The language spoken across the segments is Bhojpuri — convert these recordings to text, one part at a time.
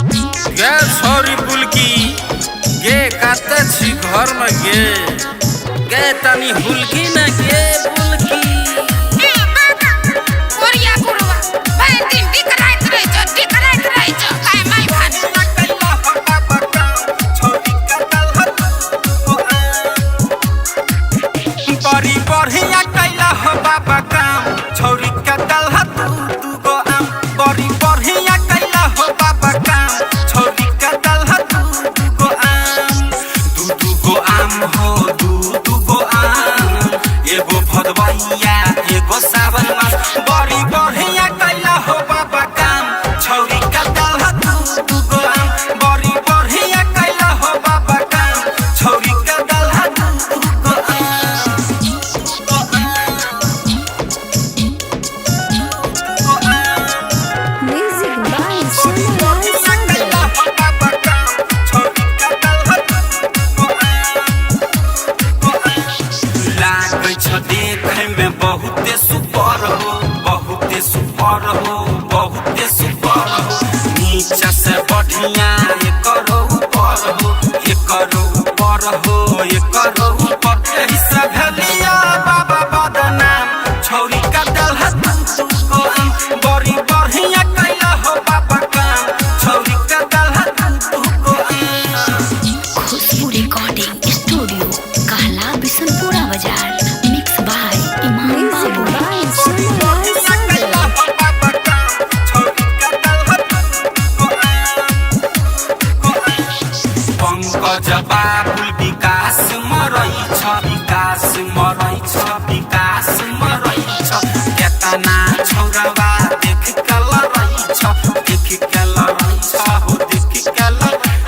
गे छोरी बुलकी गे काते छी घर में गे तनी हुलकी न गे बुलकी ए बाबा कोरिया गुरुवा भाई दिन दिखराइत रही छ काय माई भान बड़ी बढ़िया कैला हो बाबा काम छोरी का दलहा तू गो आम बड़ी बढ़िया कैला हो बाबा काम छोरी का दलहा तू गो आम दू गो आम हो दू गो आम एगो भदवैया एगो सावन मास बड़ी बढ़िया कैला हो बाबा काम छोरी का दलहा तू गो आम बड़ी बढ़िया कैला हो बाबा काम छोरी का दलहा तू गो आम Music by Sunil Sagar. लागै छ देखे में बहुते सुपर हो बहुते सुपर हो बहुते सुपर हो नीचा से बढ़िया एकरो ऊपर हो एकरो ऊपर हो एकरो ऊपर एही से भेलिया बाबा बदनाम छोरी का दलहा तू गो आम बड़ी बढ़िया कैला हो बाबा काम छोरी का दलहा तू गो आम खुशबू रिकॉर्डिंग स्टूडियो कहला बिशनपुरा बाजार मिक्स बाय इमाम बाबू पंकज बाबुल विकास मरै छ केतना छौरवा देख के लरै छ हो देख के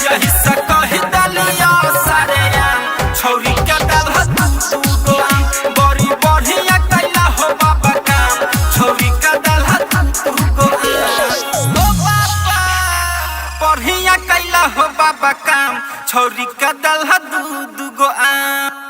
यही से कहि दलिया सारे आम छौरी के दलहा तू गो आम बड़ी बढ़िया कैला हो बाबा काम छौरी के दलहा तू गो आम ओ बाबा बढ़िया कैला हो बाबा काम छौरी का दलहा दू गो आम।